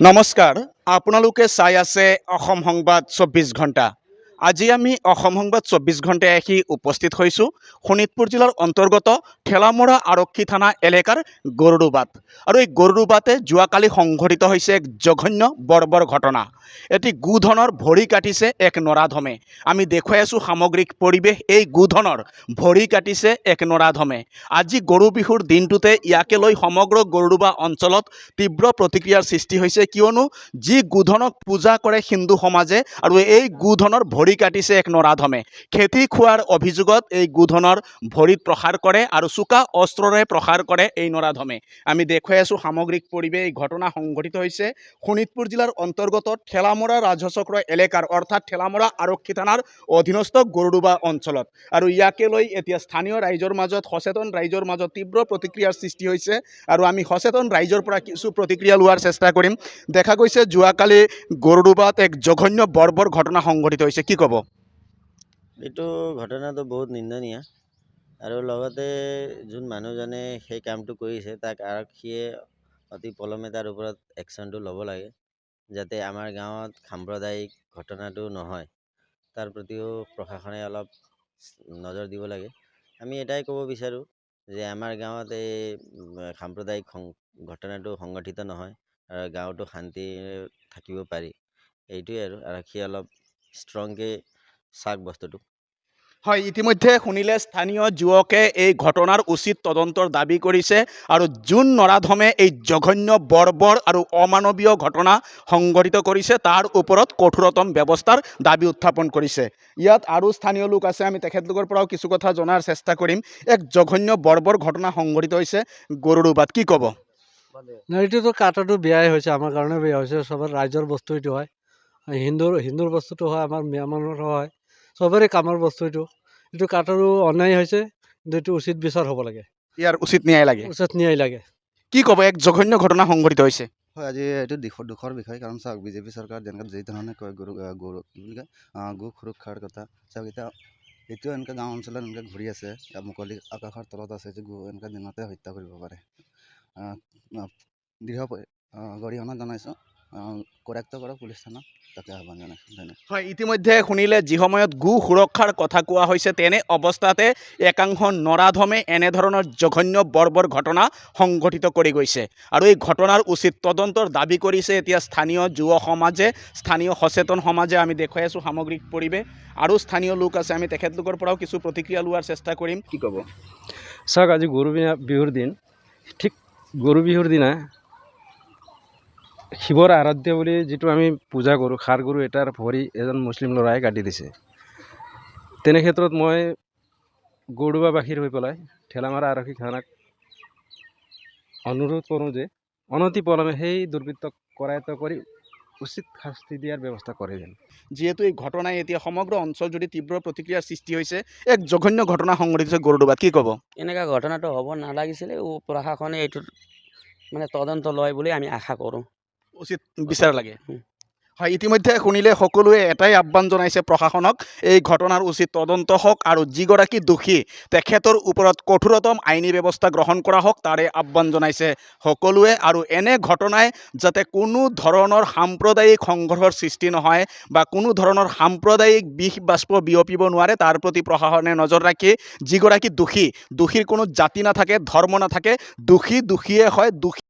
নমস্কাৰ আপোনালোকে চাই আছে অসম সংবাদ 24 ঘণ্টা। আজি আমি অসম সংবাদ 24 ঘণ্টায় আহি উপস্থিত হৈছোঁ শোণিতপুৰ জিলাৰ অন্তৰ্গত ঠেলামৰা আৰক্ষী থানা এলেকাৰ গৰুডুবাত। আৰু এই গৰুডুবাতে যোৱাকালি সংঘটিত হৈছে এক জঘন্য বৰ্বৰ ঘটনা। এটি গোধনৰ ভৰি কাটিছে এক নৰাধমে। আমি দেখুৱাই আছোঁ সামগ্ৰিক পৰিৱেশ। এই গোধনৰ ভৰি কাটিছে এক নৰাধমে। আজি গৰু বিহুৰ দিনটোতে ইয়াকে লৈ সমগ্ৰ গৰুডুবা অঞ্চলত তীব্ৰ প্ৰতিক্ৰিয়াৰ সৃষ্টি হৈছে, কিয়নো যি গোধনক পূজা কৰে হিন্দু সমাজে আৰু এই গোধনৰ ভৰি কাটিছে এক নৰাধমে। খেতি খোৱাৰ অভিযোগত এই গোধনৰ ভৰিত প্ৰহাৰ কৰে আৰু চোকা অস্ত্ৰৰে প্ৰহাৰ কৰে এই নৰাধমে। আমি দেখুৱাই আছোঁ সামগ্ৰিক পৰিৱেশ। এই ঘটনা সংঘটিত হৈছে শোণিতপুৰ জিলাৰ অন্তৰ্গত ঠেলামৰা ৰাজচক্ৰ এলেকাৰ অৰ্থাৎ ঠেলামৰা আৰক্ষী থানাৰ অধীনস্থ গৰুডুবা অঞ্চলত। আৰু ইয়াকে লৈ এতিয়া স্থানীয় ৰাইজৰ মাজত সচেতন ৰাইজৰ মাজত তীব্ৰ প্ৰতিক্ৰিয়াৰ সৃষ্টি হৈছে আৰু আমি সচেতন ৰাইজৰ পৰা কিছু প্ৰতিক্ৰিয়া লোৱাৰ চেষ্টা কৰিম। দেখা গৈছে যোৱাকালি গৰুডুবাত এক জঘন্য বৰ্বৰ ঘটনা সংঘটিত হৈছে, কি ক'ব? এইটো ঘটনাটো বহুত নিন্দনীয় আৰু লগতে যোন মানুহজনে সেই কামটো কৰিছে তাক আৰক্ষীয়ে অতি পলমে তাৰ ওপৰত একশ্যনটো ল'ব লাগে, যাতে আমাৰ গাঁৱত সাম্প্ৰদায়িক ঘটনাটো নহয়। তাৰ প্ৰতিও প্ৰশাসনে অলপ নজৰ দিব লাগে। আমি এটাই ক'ব বিচাৰোঁ যে আমাৰ গাঁৱত এই সাম্প্ৰদায়িক ঘটনাটো সংগঠিত নহয় আৰু গাঁৱতো শান্তি থাকিব পাৰি। এইটোৱে আৰু আৰক্ষীয়ে অলপ ষ্ট্ৰংকৈ চাওক বস্তুটো। হয়, ইতিমধ্যে শুনিলে স্থানীয় যুৱকে এই ঘটনাৰ উচিত তদন্তৰ দাবী কৰিছে আৰু যোন নৰাধমে এই জঘন্য বৰ্বৰ আৰু অমানৱীয় ঘটনা সংঘটিত কৰিছে তাৰ ওপৰত কঠোৰতম ব্যৱস্থাৰ দাবী উত্থাপন কৰিছে। ইয়াত আৰু স্থানীয় লোক আছে, আমি তেখেতলোকৰ পৰাও কিছু কথা জনাৰ চেষ্টা কৰিম। এক জঘন্য বৰ্বৰ ঘটনা সংঘটিত হৈছে গৰুডুবাত, কি ক'ব? এইটোতো কাটাটো বেয়াই হৈছে, আমাৰ কাৰণে বেয়া হৈছে। চবৰ ৰাইজৰ বস্তু এইটো হয়, হিন্দুৰ বস্তুটো হয়, আমাৰ মিয়ামানৰ হয়, চবৰে কামৰ বস্তু এইটো কাটাৰো অন্যায় হৈছে। কিন্তু এইটো উচিত বিচাৰ হ'ব লাগে, ইয়াৰ উচিত ন্যায় লাগে। উচিত ন্যায় লাগে। কি ক'ব, এক জঘন্য ঘটনা সংঘটিত হৈছে? হয়, আজি এইটো দুখৰ বিষয়। কাৰণ চাওক, বিজেপি চৰকাৰ যেনেকৈ যি ধৰণে কয় গৰু কি বুলি কয় গো সুৰক্ষাৰ কথা, চাওক এতিয়া এতিয়াও এনেকৈ গাঁও অঞ্চলত এনেকৈ ঘূৰি আছে, মুকলি আকাশৰ তলত আছে যে গো এনেকৈ দিনতে হত্যা কৰিব পাৰে। দৃঢ় গৰিহণা জনাইছোঁ, কৰেক্ট কৰক পুলিচ থানা, তাকে আহ্বান জনাইছোঁ। ধন্যবাদ। হয়, ইতিমধ্যে শুনিলে যি সময়ত গো সুৰক্ষাৰ কথা কোৱা হৈছে তেনে অৱস্থাতে একাংশ নৰাধমে এনেধৰণৰ জঘন্য বৰ্বৰ ঘটনা সংঘটিত কৰি গৈছে আৰু এই ঘটনাৰ উচিত তদন্তৰ দাবী কৰিছে এতিয়া স্থানীয় যুৱ সমাজে, স্থানীয় সচেতন সমাজে। আমি দেখুৱাই আছোঁ সামগ্ৰিক পৰিৱেশ। আৰু স্থানীয় লোক আছে, আমি তেখেতলোকৰ পৰাও কিছু প্ৰতিক্ৰিয়া লোৱাৰ চেষ্টা কৰিম, কি ক'ব? চাওক, আজি গৰু বিহুৰ দিন। ঠিক গৰু বিহুৰ দিনা শিৱৰ আৰাধ্য বুলি যিটো আমি পূজা কৰোঁ, ষাঁড় গৰু এটাৰ ভৰি এজন মুছলিম ল'ৰাই কাটি দিছে। তেনে ক্ষেত্ৰত মই গৰুডুবাবাসীৰ হৈ পেলাই ঠেলামৰা আৰক্ষী থানাক অনুৰোধ কৰোঁ যে অনতি পলমে সেই দুৰ্বৃত্তক কৰায়ত্ব কৰি উচিত শাস্তি দিয়াৰ ব্যৱস্থা কৰে যেন। যিহেতু এই ঘটনাই এতিয়া সমগ্ৰ অঞ্চল যদি তীব্ৰ প্ৰতিক্ৰিয়াৰ সৃষ্টি হৈছে, এক জঘন্য ঘটনা সংঘটিত হৈছে গৰুডুবাত, কি ক'ব? এনেকুৱা ঘটনাটো হ'ব নালাগিছিলে। প্ৰশাসনে এইটো মানে তদন্ত লয় বুলি আমি আশা কৰোঁ। উচিত বিচাৰ লাগে। হয়, ইতিমধ্যে শুনিলে সকলোৱে এটাই আহ্বান জনাইছে প্ৰশাসনক, এই ঘটনাৰ উচিত তদন্ত হওক আৰু যিগৰাকী দোষী তেখেতৰ ওপৰত কঠোৰতম আইনী ব্যৱস্থা গ্ৰহণ কৰা হওক, তাৰে আহ্বান জনাইছে সকলোৱে। আৰু এনে ঘটনাই যাতে কোনো ধৰণৰ সাম্প্ৰদায়িক সংঘৰ্ষৰ সৃষ্টি নহয় বা কোনো ধৰণৰ সাম্প্ৰদায়িক বিষ বাষ্প বিয়পিব নোৱাৰে, তাৰ প্ৰতি প্ৰশাসনে নজৰ ৰাখি যিগৰাকী দোষীৰ কোনো জাতি নাথাকে, ধৰ্ম নাথাকে, দোষীয়ে হয়, দোষী